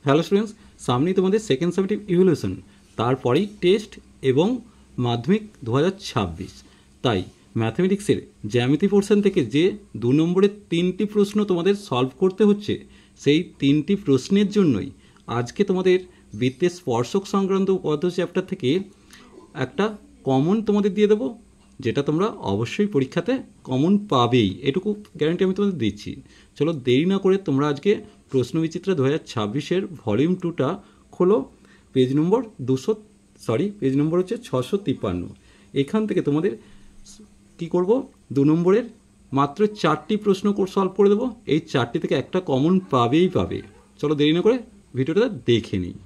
Hello students, সামনেই তোমাদের second summative evaluation, তারপরেই টেস্ট এবং মাধ্যমিক 2026। তাই ম্যাথমেটিক্সের জ্যামিতি পোর্শন থেকে যে 2 নম্বরের 3টি প্রশ্ন তোমাদের সলভ করতে হচ্ছে, সেই 3টি প্রশ্নের জন্যই আজকে তোমাদের বৃত্তের স্পর্শক সংক্রান্ত উপাত্ত চ্যাপ্টার থেকে একটা কমন তোমাদের দিয়ে দেবো, যেটা তোমরা অবশ্যই পরীক্ষাতে কমন পাবেই, এটুকু গ্যারান্টি আমি তোমাদের দিচ্ছি। চলো দেরি না করে তোমরা আজকে প্রশ্নবিচিত্রা 2026-এর ভলিউম 2টা খোলো। পেজ নম্বর পেজ নম্বর হচ্ছে 653। এখান থেকে তোমাদের কি করব, 2 নম্বরের মাত্র 4টি প্রশ্ন সলভ করে দেবো। এই 4টি থেকে একটা কমন পাবেই পাবে। চলো দেরি না করে ভিডিওটা দেখে নিই।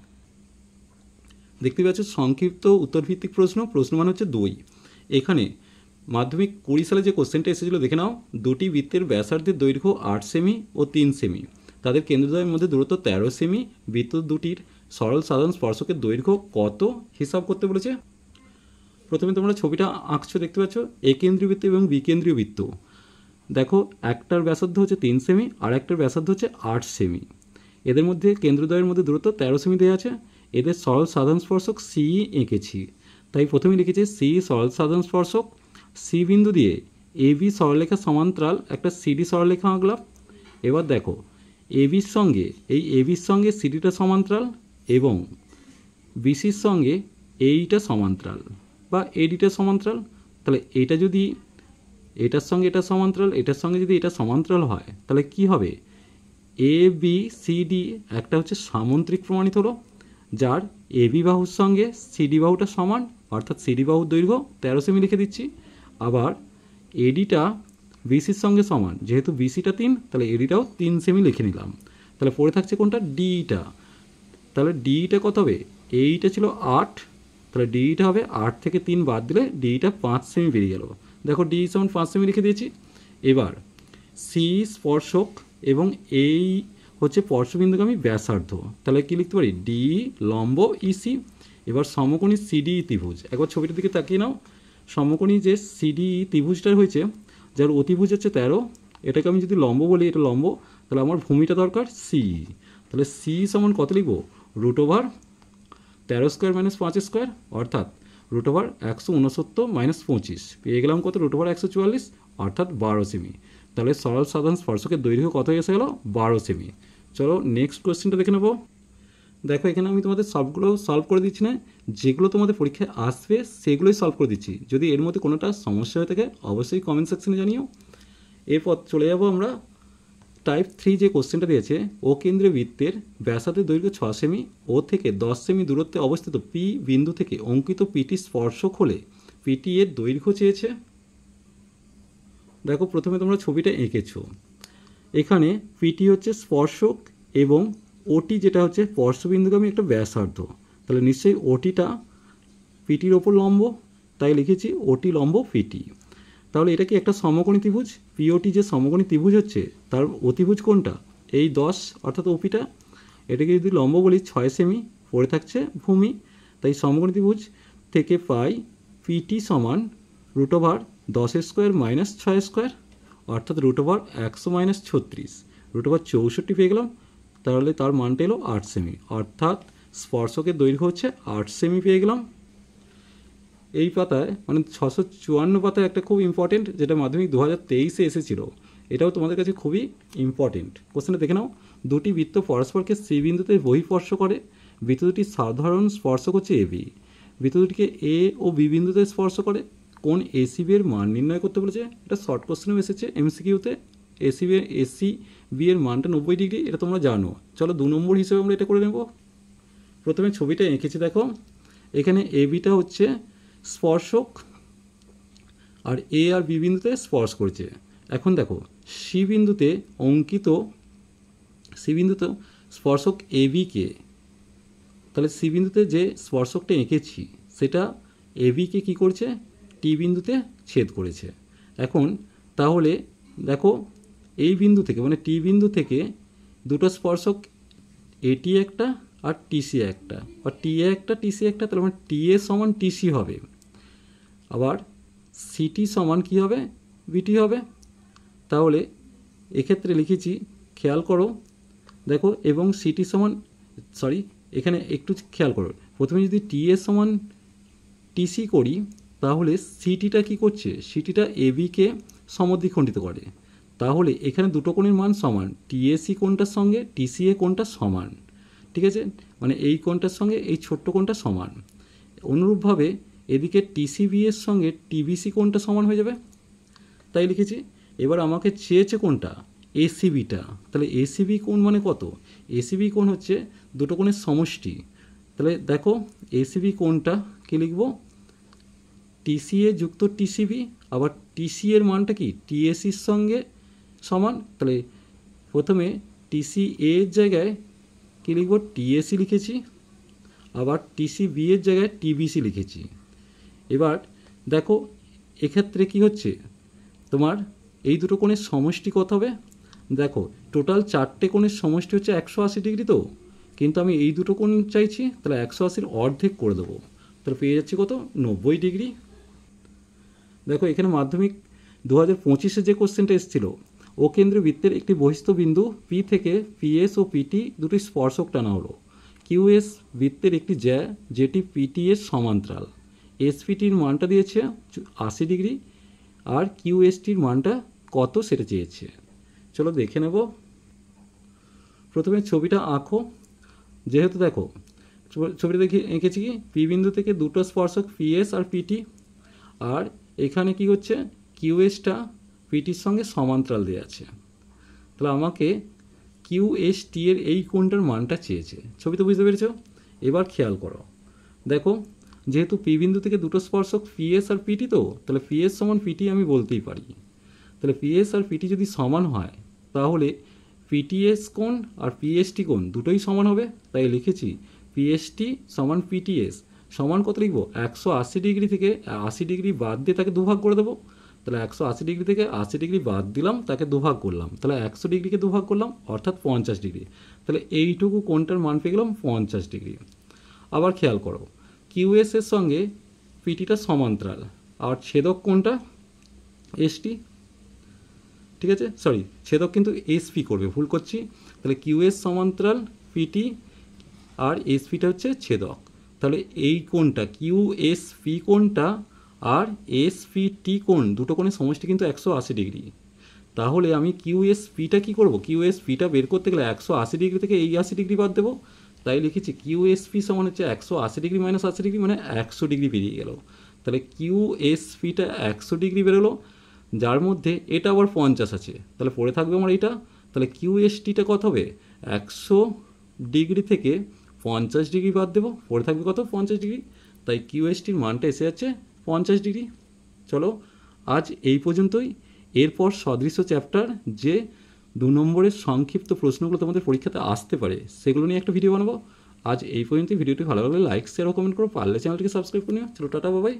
দেখতে পাচ্ছ সংক্ষিপ্ত উত্তরভিত্তিক প্রশ্ন মান হচ্ছে 2। এখানে মাধ্যমিক 20 সালে যে কোশ্চেনটা এসেছিলো দেখে নাও। দুটি বৃত্তের ব্যাসার্ধের দৈর্ঘ্য 8 সেমি ও 3 সেমি, তাদের কেন্দ্রদ্বয়ের মধ্যে দূরত্ব 13 সেমি। বৃত্ত দুটির সরল সাধারণ স্পর্শকের দৈর্ঘ্য কত হিসাব করতে বলেছে। প্রথমে তোমরা ছবিটা আঁকছো, দেখতে পাচ্ছ একেন্দ্রীয় বৃত্ত এবং বিকেন্দ্রীয় বৃত্ত। দেখো একটার ব্যাসার্ধ হচ্ছে 3 সেমি আর একটার ব্যাসার্ধ হচ্ছে 8 সেমি। এদের মধ্যে কেন্দ্রদ্বয়ের মধ্যে দূরত্ব 13 সেমি দেওয়া আছে। এদের সরল সাধারণ স্পর্শক সি এঁকেছি, তাই প্রথমে লিখেছি সি সরল সাধারণ স্পর্শক। সি বিন্দু দিয়ে এবি সরলরেখা সমান্তরাল একটা সিডি সরলরেখা আঁকলাম। এবার দেখো এবির সঙ্গে সিডিটা সমান্তরাল এবং বিসির সঙ্গে এইটা সমান্তরাল বা এডিটা সমান্তরাল। তাহলে এটা যদি এটার সঙ্গে এটা সমান্তরাল, এটার সঙ্গে যদি এটা সমান্তরাল হয়, তাহলে কি হবে, এ বি সি ডি একটা হচ্ছে সামন্ত্রিক প্রমাণিত হলো, যার এবি বাহুর সঙ্গে সিডি বাহুটা সমান, অর্থাৎ সিডি বাহুর দৈর্ঘ্য 13 সেমি লিখে দিচ্ছি। আবার এডিটা বিসির সঙ্গে সমান, যেহেতু বিসিটা 3, তাহলে এডিটাও 3 সেমি লিখে নিলাম। তাহলে পড়ে থাকছে কোনটা, ডিটা। তাহলে ডিটা কত হবে, এইটা ছিল 8, তাহলে ডিটা হবে 8 থেকে 3 বাদ দিলে ডিটা 5 সেমি বেরিয়ে গেল। দেখো ডি সমান 5 সেমি লিখে দিয়েছি। এবার সি স্পর্শক এবং এই হচ্ছে স্পর্শবিন্দুগামী ব্যাসার্ধ, তাহলে কি লিখতে পারি, ডি লম্ব ইসি। এবার সমকোণী সিডি ত্রিভুজ, একবার ছবিটার দিকে তাকিয়ে নাও। সমকোণী যে সিডি ত্রিভুজটা হয়েছে, যার অতিভুজ হচ্ছে 13, এটাকে আমি যদি লম্ব বলি, এটা লম্ব, তাহলে আমার ভূমিটা দরকার সি। তাহলে সি সমান কত লিখব, √13² - 5² অর্থাৎ √169 - 25, পেয়ে গেলাম কত, √144 অর্থাৎ 12 সেমি। তাহলে সরল সাধারণ স্পর্শকের দৈর্ঘ্য কত এসে গেল, 12 সেমি। চলো নেক্সট কোয়েশ্চেনটা দেখে নেবো। দেখো এখানে আমি তোমাদের সবগুলো সলভ করে দিচ্ছি না, যেগুলো তোমাদের পরীক্ষায় আসবে সেগুলোই সলভ করে দিচ্ছি। যদি এর মধ্যে কোনোটা সমস্যা হয়ে থাকে অবশ্যই কমেন্ট সেকশনে জানিও। এরপর চলে যাবো আমরা টাইপ 3 যে কোশ্চেনটা দিয়েছে, ও কেন্দ্রীয় বৃত্তের ব্যাসার্ধের দৈর্ঘ্য 6 সেমি, ও থেকে 10 সেমি দূরত্বে অবস্থিত পি বিন্দু থেকে অঙ্কিত পিটি স্পর্শক হলে পিটি এর দৈর্ঘ্য চেয়েছে। দেখো প্রথমে তোমরা ছবিটা এঁকেছো, এখানে পিটি হচ্ছে স্পর্শক এবং ওটি যেটা হচ্ছে স্পর্শবিন্দুগামী একটা ব্যাসার্ধ, তাহলে নিশ্চয়ই ওটিটা পিটির ওপর লম্ব, তাই লিখেছি ওটি লম্ব পিটি। তাহলে এটা কি একটা সমকোণী ত্রিভুজ, পিওটি যে সমকোণী ত্রিভুজ হচ্ছে তার অতিভুজ কোনটা, এই 10 অর্থাৎ ওপিটা। এটাকে যদি লম্ব বলি 6 সেমি, পড়ে থাকছে ভূমি। তাই সমকোণী ত্রিভুজ থেকে পাই পিটি সমান √10² - 6² অর্থাৎ √100 - 36, √64 পেয়ে গেলাম। তাহলে তার মানটা এলো 8 সেমি, অর্থাৎ স্পর্শকের দৈর্ঘ্য হচ্ছে 8 সেমি পেয়ে গেলাম। এই পাতায় মানে 654 পাতায় একটা খুব ইম্পর্টেন্ট, যেটা মাধ্যমিক 2023-এ এসেছিলো, এটাও তোমাদের কাছে খুবই ইম্পর্টেন্ট। কোশ্চেনটা দেখে নাও। দুটি বৃত্ত পরস্পরকে সি বিন্দুতে বহিঃস্পর্শ করে। বৃত্ত দুটির সাধারণ স্পর্শক হচ্ছে এবি। বৃত্ত দুটিকে এ ও বি বিন্দুতে স্পর্শ করে। কোন এসিবি এর মান নির্ণয় করতে বলেছে। এটা শর্ট কোশ্চেনেও এসেছে এমসিকিউতে। এসিবি এর মানটা 90 ডিগ্রি, এটা তোমরা জানো। চলো 2 নম্বর হিসেবে আমরা এটা করে নেব। প্রথমে ছবিটা এঁকেছি, দেখো এখানে এবিটা হচ্ছে স্পর্শক আর এ আর বি বিন্দুতে স্পর্শ করছে। এখন দেখো সি বিন্দুতে স্পর্শক এবিকে, তাহলে সি বিন্দুতে যে স্পর্শকটা এঁকেছি সেটা এবিকে কি করছে, টি বিন্দুতে ছেদ করেছে। এখন তাহলে দেখো এই বিন্দু থেকে মানে টি বিন্দু থেকে দুটো স্পর্শক এটি একটা আর টিসি একটা, বা টি এ একটা টিসি একটা, তাহলে মানে টি এ সমান টিসি হবে। আবার সিটি সমান কি হবে, বিটি হবে। তাহলে এক্ষেত্রে লিখেছি, খেয়াল করো, দেখো এবং সিটি সমান সরি, এখানে একটু খেয়াল করো, প্রথমে যদি টিএস সমান টিসি করি তাহলে সিটিটা কি করছে, সিটিটা এবিকে সমদ্বিখণ্ডিত করে। তাহলে এখানে দুটো কোণের মান সমান, টিএসি কোণটার সঙ্গে টিসিএ কোণটা সমান, ঠিক আছে, মানে এই কোণটার সঙ্গে এই ছোট্ট কোণটা সমান। অনুরূপভাবে এদিকে টিসিবি এর সঙ্গে টিবিসি কোণটা সমান হয়ে যাবে, তাই লিখেছি। এবার আমাকে চেয়েছে কোনটা, এসিবিটা। তাহলে এসিবি কোণ মানে কত, এসিবি কোণ হচ্ছে দুটো কোণের সমষ্টি। তাহলে দেখো এসিবি কোণটা কি লিখব, টিসিএ যুক্ত টিসিবি, আবার টিসি এর মানটা কি টিএসির সঙ্গে সমান। তাহলে প্রথমে টিসি এর জায়গায় কি লিখব, টিএসি লিখেছি, আবার টিসিবি এর জায়গায় টিবিসি লিখেছি। এবার দেখো এক্ষেত্রে কি হচ্ছে, তোমার এই দুটো কোণের সমষ্টি কত হবে, দেখো টোটাল 4টে কোণের সমষ্টি হচ্ছে 180 ডিগ্রি, তো কিন্তু আমি এই দুটো কোণ চাইছি, তাহলে 180-র অর্ধেক করে দেবো, তাহলে পেয়ে যাচ্ছি কত, 90 ডিগ্রি। দেখো এখানে মাধ্যমিক 2025-এ যে কোশ্চেনটা এসেছিল, ও কেন্দ্রীয় বৃত্তের একটি বহিস্থ বিন্দু পি থেকে পিএস ও পিটি দুটি স্পর্শক টানা হলো। কিউএস বৃত্তের একটি জ্যা যেটি পিটি এর সমান্তরাল। এসপিটির মানটা দিয়েছে 80 ডিগ্রি, আর কিউএসটির মানটা কত সেটা চেয়েছে। চলো দেখে নেব। প্রথমে ছবিটা আঁকো। যেহেতু দেখো ছবিটা দেখে এঁকেছি কি, পি বিন্দু থেকে দুটো স্পর্শক পিএস আর পিটি, আর এখানে কি হচ্ছে, কিউএসটা পিটির সঙ্গে সমান্তরাল দেওয়া আছে। তাহলে আমাকে কিউএসটি এর এই কোণটার মানটা চেয়েছে। ছবিতে বুঝতে পেরেছ? এবার খেয়াল করো, দেখো যেহেতু পি বিন্দু থেকে দুটো স্পর্শক পিএস আর পিটি, তো তাহলে পিএস সমান পিটি আমি বলতেই পারি। তাহলে পিএস আর পিটি যদি সমান হয় তাহলে পিটিএস কোণ আর পিএসটি কোণ দুটোই সমান হবে, তাই লিখেছি পিএসটি সমান পিটিএস সমান কত লিখবো, 180 ডিগ্রি থেকে 80 ডিগ্রি বাদ দিয়ে তাকে দুভাগ করে দেবো। তাহলে 180 ডিগ্রি থেকে 80 ডিগ্রি বাদ দিলাম, তাকে দুভাগ করলাম, তাহলে 100 ডিগ্রিকে দুভাগ করলাম অর্থাৎ 50 ডিগ্রি। তাহলে এইটুকু কোণটার মান পেয়ে গেলাম 50 ডিগ্রি। আবার খেয়াল করো, কিউএস এর সঙ্গে পিটিটা সমান্তরাল, আর ছেদক কোণটা এসটি, ঠিক আছে, সরি ছেদক কিন্তু এসপি করবে, ভুল করছি। তাহলে কিউএস সমান্তরাল পিটি আর এসপিটা হচ্ছে ছেদক। তাহলে এই কোণটা কিউএসপি কোণটা আর এসপিটি কোণ দুটো কোণের সমষ্টি কিন্তু 180 ডিগ্রি। তাহলে আমি কিউএসপিটা কী করবো, কিউএসপিটা বের করতে গেলে 180 ডিগ্রি থেকে এই 80 ডিগ্রি বাদ দেবো। তাই লিখেছি কিউএসপি সমান হচ্ছে 180 ডিগ্রি মাইনাস 80 ডিগ্রি, মানে 100 ডিগ্রি বেরিয়ে গেল। তাহলে কিউএসপিটা 100 ডিগ্রি বেরোলো, যার মধ্যে এটা আবার 50 আছে, তাহলে পড়ে থাকবে আমার এটা। তাহলে কিউএসটিটা কত হবে, 100 ডিগ্রি থেকে 50 ডিগ্রি বাদ দেবো, পড়ে থাকবে কত, 50 ডিগ্রি। তাই কিউএসটির মানটা এসে যাচ্ছে 50 ডিগ্রি। চলো আজ এই পর্যন্তই। এরপর সদৃশ্য চ্যাপ্টার যে 2 নম্বরের সংক্ষিপ্ত প্রশ্নগুলো তোমাদের পরীক্ষাতে আসতে পারে সেগুলো নিয়ে একটা ভিডিও বানাবো। আজ এই পর্যন্তই। ভিডিওটি ভালো লাগলে লাইক শেয়ার ও কমেন্ট করো, পারলে চ্যানেলটিকে সাবস্ক্রাইব করে নিও। চলো টাটা, বাবাই।